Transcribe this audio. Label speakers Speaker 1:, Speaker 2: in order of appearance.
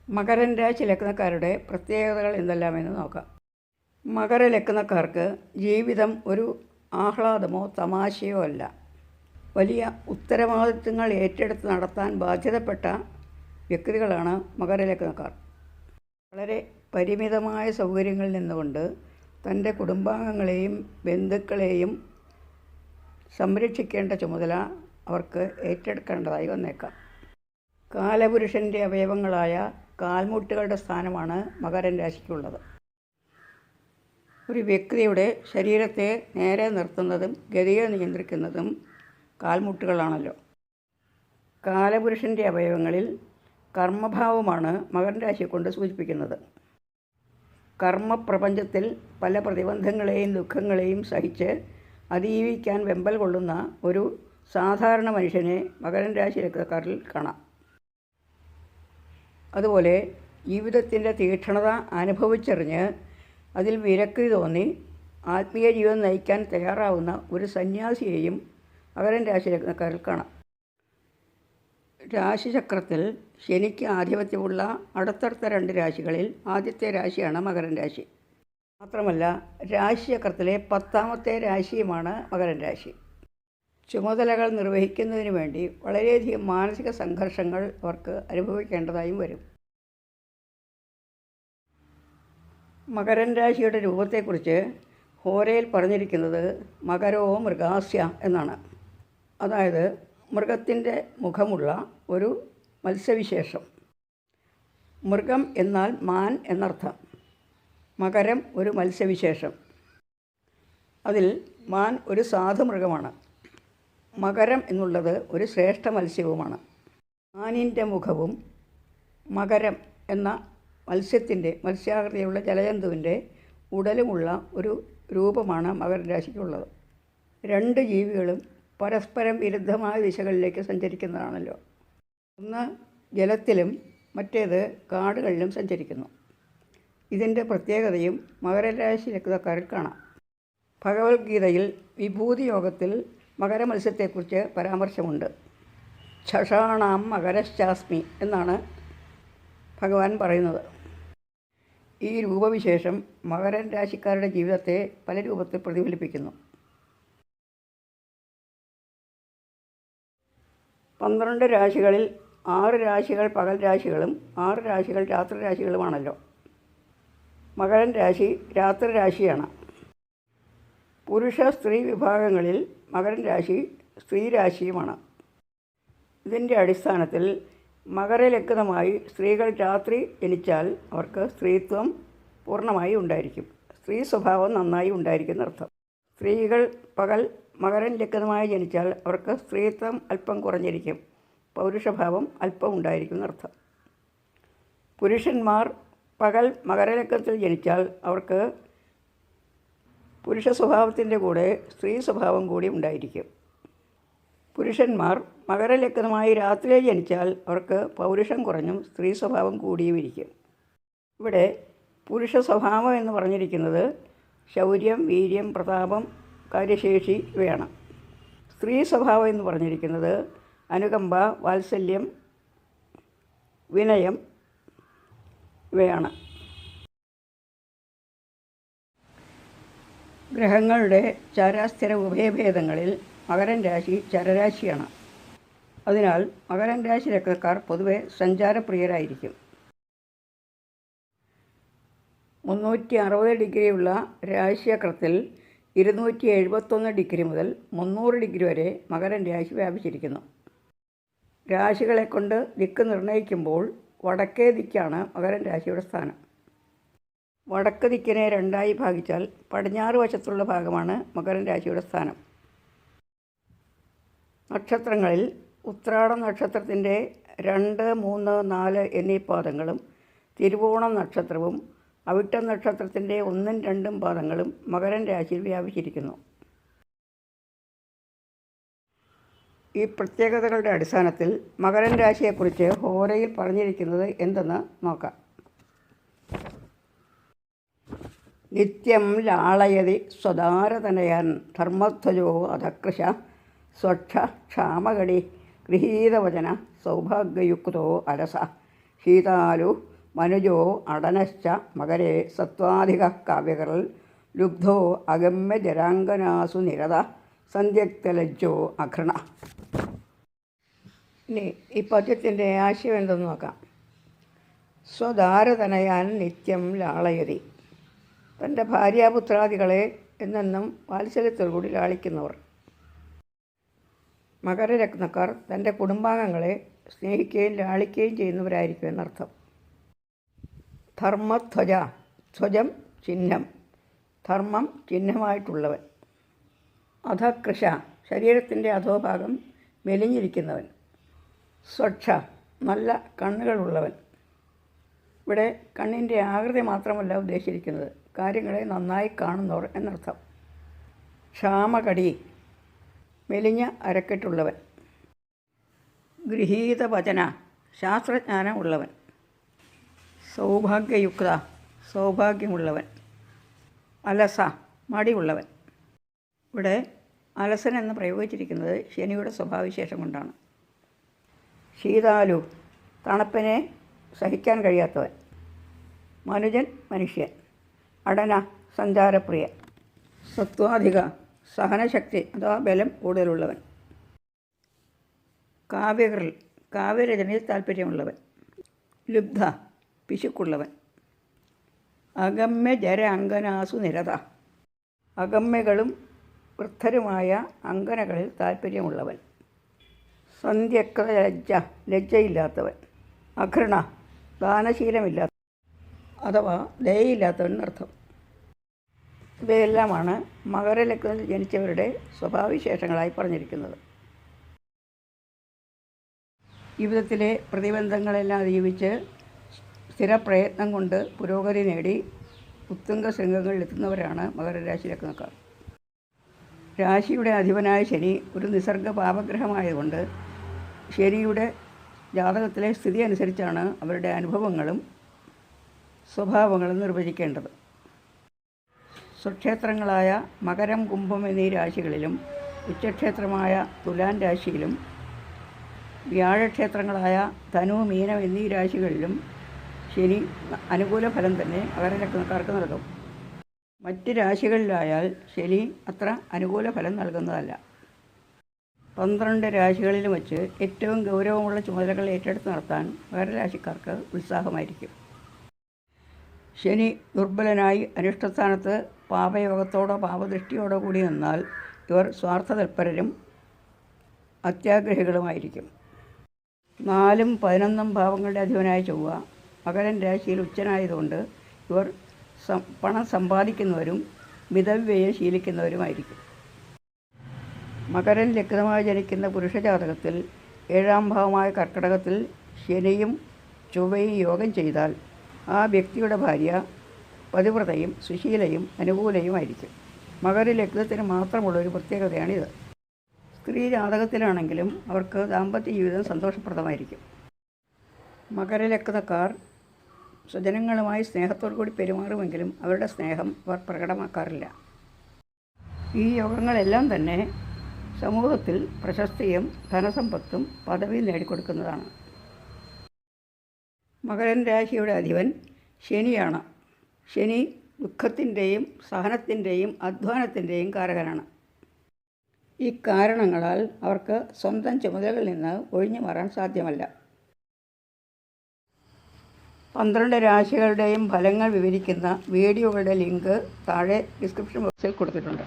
Speaker 1: മകരൻ രാശി ലഗ്നക്കാരുടെ പ്രത്യേകതകൾ എന്തെല്ലാമെന്ന് നോക്കാം. മകര ലഗ്നക്കാർക്ക് ജീവിതം ഒരു ആഹ്ലാദമോ തമാശയോ അല്ല. വലിയ ഉത്തരവാദിത്വങ്ങൾ ഏറ്റെടുത്ത് നടത്താൻ ബാധ്യതപ്പെട്ട വ്യക്തികളാണ് മകര ലഗ്നക്കാർ. വളരെ പരിമിതമായ സൗകര്യങ്ങളിൽ നിന്നുകൊണ്ട് തൻ്റെ കുടുംബാംഗങ്ങളെയും ബന്ധുക്കളെയും സംരക്ഷിക്കേണ്ട ചുമതല അവർക്ക് ഏറ്റെടുക്കേണ്ടതായി വന്നേക്കാം. കാലപുരുഷൻ്റെ അവയവങ്ങളായ കാൽമുട്ടുകളുടെ സ്ഥാനമാണ് മകരൻ രാശിക്കുള്ളത്. ഒരു വ്യക്തിയുടെ ശരീരത്തെ നേരെ നിർത്തുന്നതും ഗതിയെ നിയന്ത്രിക്കുന്നതും കാൽമുട്ടുകളാണല്ലോ. കാലപുരുഷൻ്റെ അവയവങ്ങളിൽ കർമ്മഭാവമാണ് മകരൻ രാശിയെ കൊണ്ട് സൂചിപ്പിക്കുന്നത്. കർമ്മപ്രപഞ്ചത്തിൽ പല പ്രതിബന്ധങ്ങളെയും ദുഃഖങ്ങളെയും സഹിച്ച് അതിജീവിക്കാൻ വെമ്പൽ കൊള്ളുന്ന ഒരു സാധാരണ മനുഷ്യനെ മകരൻ രാശി ലഗ്നക്കാരിൽ കാണാം. അതുപോലെ ജീവിതത്തിൻ്റെ തീക്ഷ്ണത അനുഭവിച്ചറിഞ്ഞ് അതിൽ വിരക്തി തോന്നി ആത്മീയ ജീവിതം നയിക്കാൻ തയ്യാറാവുന്ന ഒരു സന്യാസിയെയും മകരൻ രാശി ലഗ്നക്കാരിൽ കാണാം. രാശിചക്രത്തിൽ ശനിക്ക് ആധിപത്യമുള്ള അടുത്തടുത്ത 2 രാശികളിൽ ആദ്യത്തെ രാശിയാണ് മകരൻ രാശി. മാത്രമല്ല രാശിചക്രത്തിലെ 10ാമത്തെ രാശിയുമാണ് മകരൻ രാശി. ചുമതലകൾ നിർവഹിക്കുന്നതിന് വേണ്ടി വളരെയധികം മാനസിക സംഘർഷങ്ങൾ അവർക്ക് അനുഭവിക്കേണ്ടതായും വരും. മകരൻ രാശിയുടെ രൂപത്തെക്കുറിച്ച് ഹോരയിൽ പറഞ്ഞിരിക്കുന്നത് മകരോ മൃഗാസ്യ എന്നാണ്. അതായത് മൃഗത്തിൻ്റെ മുഖമുള്ള ഒരു മത്സ്യവിശേഷം. മൃഗം എന്നാൽ മാൻ എന്നർത്ഥം. മകരം ഒരു മത്സ്യവിശേഷം. അതിൽ മാൻ ഒരു സാധുമൃഗമാണ്. മകരം എന്നുള്ളത് ഒരു ശ്രേഷ്ഠ മത്സ്യവുമാണ്. മാനിൻ്റെ മുഖവും മകരം എന്ന മത്സ്യാകൃതിയുള്ള ജലജന്തുവിൻ്റെ ഉടലുമുള്ള ഒരു രൂപമാണ് മകരൻ രാശിക്കുള്ളത്. 2 ജീവികളും പരസ്പരം വിരുദ്ധമായ ദിശകളിലേക്ക് സഞ്ചരിക്കുന്നതാണല്ലോ. ഒന്ന് ജലത്തിലും മറ്റേത് കാടുകളിലും സഞ്ചരിക്കുന്നു. ഇതിൻ്റെ പ്രത്യേകതയും മകരൻ രാശി ലഗ്നക്കാരിൽ കാണാം. ഭഗവത്ഗീതയിൽ വിഭൂതി യോഗത്തിൽ മകരമത്സ്യത്തെക്കുറിച്ച് പരാമർശമുണ്ട്. ഛഷാണാം മകരശ്ചാസ്മി എന്നാണ് ഭഗവാൻ പറയുന്നത്. ഈ രൂപവിശേഷം മകരൻ രാശിക്കാരുടെ ജീവിതത്തെ പല രൂപത്തിൽ പ്രതിഫലിപ്പിക്കുന്നു. 12 രാശികളിൽ 6 രാശികൾ പകൽ രാശികളും 6 രാശികൾ രാത്രി രാശികളുമാണല്ലോ. മകരൻ രാശി രാത്രി രാശിയാണ്. പുരുഷ സ്ത്രീ വിഭാഗങ്ങളിൽ മകരൻ രാശി സ്ത്രീ രാശിയുമാണ്. ഇതിൻ്റെ അടിസ്ഥാനത്തിൽ മകരലഗ്നമായി സ്ത്രീകൾ രാത്രി ജനിച്ചാൽ അവർക്ക് സ്ത്രീത്വം പൂർണ്ണമായി ഉണ്ടായിരിക്കും. സ്ത്രീ സ്വഭാവം നന്നായി ഉണ്ടായിരിക്കുന്നർത്ഥം. സ്ത്രീകൾ പകൽ മകരൻ ലഗ്നമായി ജനിച്ചാൽ അവർക്ക് സ്ത്രീത്വം അല്പം കുറഞ്ഞിരിക്കും, പൗരുഷഭാവം അല്പം ഉണ്ടായിരിക്കുന്നർത്ഥം. പുരുഷന്മാർ പകൽ മകരലഗ്നത്തിൽ ജനിച്ചാൽ അവർക്ക് പുരുഷ സ്വഭാവത്തിൻ്റെ കൂടെ സ്ത്രീ സ്വഭാവം കൂടി ഉണ്ടായിരിക്കും. പുരുഷന്മാർ മകരലഗ്നമായി രാത്രി ജനിച്ചാൽ അവർക്ക് പൗരുഷം കുറഞ്ഞും സ്ത്രീ സ്വഭാവം കൂടിയും ഇരിക്കും. ഇവിടെ പുരുഷ സ്വഭാവം എന്ന് പറഞ്ഞിരിക്കുന്നത് ശൗര്യം, വീര്യം, പ്രതാപം, കാര്യശേഷി ഇവയാണ്. സ്ത്രീ സ്വഭാവം എന്ന് പറഞ്ഞിരിക്കുന്നത് അനുകമ്പ, വാത്സല്യം, വിനയം ഇവയാണ്. ഗ്രഹങ്ങളുടെ ചരാസ്ഥിര ഉഭയഭേദങ്ങളിൽ മകരൻ രാശി ചരരാശിയാണ്. അതിനാൽ മകരൻ രാശി ലഗ്നക്കാർ പൊതുവെ സഞ്ചാരപ്രിയരായിരിക്കും. 360 ഡിഗ്രിയുള്ള രാശിചക്രത്തിൽ 271 ഡിഗ്രി മുതൽ 300 ഡിഗ്രി വരെ മകരൻ രാശി വ്യാപിച്ചിരിക്കുന്നു. രാശികളെ കൊണ്ട് ദിക്ക് നിർണ്ണയിക്കുമ്പോൾ വടക്കേ ദിക്കാണ് മകരൻ രാശിയുടെ സ്ഥാനം. വടക്ക് ദിക്കിനെ 2ആയി ഭാഗിച്ചാൽ പടിഞ്ഞാറ് വശത്തുള്ള ഭാഗമാണ് മകരൻ രാശിയുടെ സ്ഥാനം. നക്ഷത്രങ്ങളിൽ ഉത്രാടം നക്ഷത്രത്തിൻ്റെ 2, 3, 4 എന്നീ പാദങ്ങളും തിരുവോണം നക്ഷത്രവും അവിട്ടം നക്ഷത്രത്തിൻ്റെ 1, 2 പാദങ്ങളും മകരൻ രാശിയിൽ വ്യാപിച്ചിരിക്കുന്നു. ഈ പ്രത്യേകതകളുടെ അടിസ്ഥാനത്തിൽ മകരൻ രാശിയെക്കുറിച്ച് ഹോരയിൽ പറഞ്ഞിരിക്കുന്നത് എന്തെന്ന് നോക്കാം. നിത്യം ലാളയതി സ്വദാരതനയാൻ ധർമ്മധ്വജോ അധകൃശ സ്വക്ഷ ക്ഷാമകടി ഗൃഹീതവചന സൗഭാഗ്യയുക്തോ അലസ ശീതാലു മനുജോ അടനശ്ച മകരെ സത്വാധിക കാവ്യകർ ലുബ്ധോ അഗമ്യ ജരാംഗനാസു നിരത സന്ധ്യക്തലജ്ജോ അഘൃണ. ഇനി ഈ പദ്യത്തിൻ്റെ ആശയം എന്തെന്ന് നോക്കാം. സ്വദാരതനയാൻ നിത്യം ലാളയതി. തൻ്റെ ഭാര്യാപുത്രാദികളെ എന്നെന്നും വാത്സല്യത്തോടുകൂടി ലാളിക്കുന്നവർ. മകരലഗ്നക്കാർ തൻ്റെ കുടുംബാംഗങ്ങളെ സ്നേഹിക്കുകയും ലാളിക്കുകയും ചെയ്യുന്നവരായിരിക്കും എന്നർത്ഥം. ധർമ്മധ്വജ, ധ്വജം ചിഹ്നം, ധർമ്മം ചിഹ്നമായിട്ടുള്ളവൻ. അധകൃശ, ശരീരത്തിൻ്റെ അധോഭാഗം മെലിഞ്ഞിരിക്കുന്നവൻ. സ്വച്ഛ, നല്ല കണ്ണുകളുള്ളവൻ. ഇവിടെ കണ്ണിൻ്റെ ആകൃതി മാത്രമല്ല ഉദ്ദേശിച്ചിരിക്കുന്നത്, കാര്യങ്ങളെ നന്നായി കാണുന്നവർ എന്നർത്ഥം. ക്ഷാമകടി, മെലിഞ്ഞ അരക്കെട്ടുള്ളവൻ. ഗൃഹീതവചന, ശാസ്ത്രജ്ഞാനം ഉള്ളവൻ. സൗഭാഗ്യയുക്ത, സൗഭാഗ്യമുള്ളവൻ. അലസ, മടിയുള്ളവൻ. ഇവിടെ അലസൻ എന്ന് പ്രയോഗിച്ചിരിക്കുന്നത് ശനിയുടെ സ്വഭാവവിശേഷം കൊണ്ടാണ്. ശീതാലു, തണുപ്പിനെ സഹിക്കാൻ കഴിയാത്തവൻ. മനുജൻ, മനുഷ്യൻ. അടന, സഞ്ചാരപ്രിയ. സത്വാധിക, സഹനശക്തി അഥവാ ബലം കൂടുതലുള്ളവൻ. കാവ്യകൃൽ, കാവ്യരചനയിൽ താല്പര്യമുള്ളവൻ. ലുബ്ധ, പിശുക്കുള്ളവൻ. അഗമ്യ ജര അങ്കനാസു നിരത, അഗമ്യകളും വൃദ്ധരുമായ അങ്കനകളിൽ താല്പര്യമുള്ളവൻ. സന്ധ്യക്ത ലജ്ജ, ലജ്ജയില്ലാത്തവൻ. അഘൃണ, ദാനശീലമില്ലാത്ത അഥവാ ദയയില്ലാത്തവൻ എന്നർത്ഥം. ഇവയെല്ലാമാണ് മകരലഗ്നത്തിൽ ജനിച്ചവരുടെ സ്വഭാവവിശേഷങ്ങളായി പറഞ്ഞിരിക്കുന്നത്. ജീവിതത്തിലെ പ്രതിബന്ധങ്ങളെല്ലാം അതിജീവിച്ച് സ്ഥിരപ്രയത്നം കൊണ്ട് പുരോഗതി നേടി ഉത്തുംഗ ശൃംഗങ്ങളിലെത്തുന്നവരാണ് മകരരാശി ലഗ്നക്കാർ. രാശിയുടെ അധിപനായ ശനി ഒരു നിസർഗ പാപഗ്രഹമായതുകൊണ്ട് ശനിയുടെ ജാതകത്തിലെ സ്ഥിതി അനുസരിച്ചാണ് അവരുടെ അനുഭവങ്ങളും സ്വഭാവങ്ങളും നിർവചിക്കേണ്ടത്. സ്വക്ഷേത്രങ്ങളായ മകരം, കുംഭം എന്നീ രാശികളിലും ഉച്ചക്ഷേത്രമായ തുലാൻ രാശിയിലും വ്യാഴക്ഷേത്രങ്ങളായ ധനു, മീനം എന്നീ രാശികളിലും ശനി അനുകൂല ഫലം തന്നെ മകരലഗ്നക്കാർക്ക് നൽകും. മറ്റ് രാശികളിലായാൽ ശനി അത്ര അനുകൂല ഫലം നൽകുന്നതല്ല. 12 രാശികളിലും വച്ച് ഏറ്റവും ഗൗരവമുള്ള ചുമതലകൾ ഏറ്റെടുത്ത് നടത്താൻ മകരരാശിക്കാർക്ക് ഉത്സാഹമായിരിക്കും. ശനി ദുർബലനായി അനിഷ്ടസ്ഥാനത്ത് പാപയോഗത്തോടോ പാപദൃഷ്ടിയോടോ കൂടി നിന്നാൽ ഇവർ സ്വാർത്ഥതൽപരരും അത്യാഗ്രഹികളുമായിരിക്കും. 4ഉം 11ഉം ഭാവങ്ങളുടെ അധിപനായ ചൊവ്വ മകരൻ രാശിയിൽ ഉച്ചനായതുകൊണ്ട് ഇവർ പണം സമ്പാദിക്കുന്നവരും മിതവ്യയം ശീലിക്കുന്നവരുമായിരിക്കും. മകരൻ ലഗ്നമായി ജനിക്കുന്ന പുരുഷജാതകത്തിൽ 7ാം ഭാവമായ കർക്കിടകത്തിൽ ശനിയും ചൊവ്വയും യോഗം ചെയ്താൽ ആ വ്യക്തിയുടെ ഭാര്യ പതിവ്രതയും സുശീലയും അനുകൂലയുമായിരിക്കും. മകര ലഗ്നത്തിന് മാത്രമുള്ളൊരു പ്രത്യേകതയാണിത്. സ്ത്രീ ജാതകത്തിലാണെങ്കിലും അവർക്ക് ദാമ്പത്യ ജീവിതം സന്തോഷപ്രദമായിരിക്കും. മകരലഗ്നക്കാർ സ്വജനങ്ങളുമായി സ്നേഹത്തോടു കൂടി പെരുമാറുമെങ്കിലും അവരുടെ സ്നേഹം അവർ പ്രകടമാക്കാറില്ല. ഈ യോഗങ്ങളെല്ലാം തന്നെ സമൂഹത്തിൽ പ്രശസ്തിയും ധനസമ്പത്തും പദവിയും നേടിക്കൊടുക്കുന്നതാണ്. മകരൻ രാശിയുടെ അധിപൻ ശനിയാണ്. ശനി ദുഃഖത്തിൻ്റെയും സഹനത്തിൻ്റെയും അധ്വാനത്തിൻ്റെയും കാരകനാണ്. ഈ കാരണങ്ങളാൽ അവർക്ക് സ്വന്തം ചുമതലകളിൽ നിന്ന് ഒഴിഞ്ഞു മാറാൻ സാധ്യമല്ല. 12 രാശികളുടെയും ഫലങ്ങൾ വിവരിക്കുന്ന വീഡിയോകളുടെ ലിങ്ക് താഴെ ഡിസ്ക്രിപ്ഷൻ ബോക്സിൽ കൊടുത്തിട്ടുണ്ട്.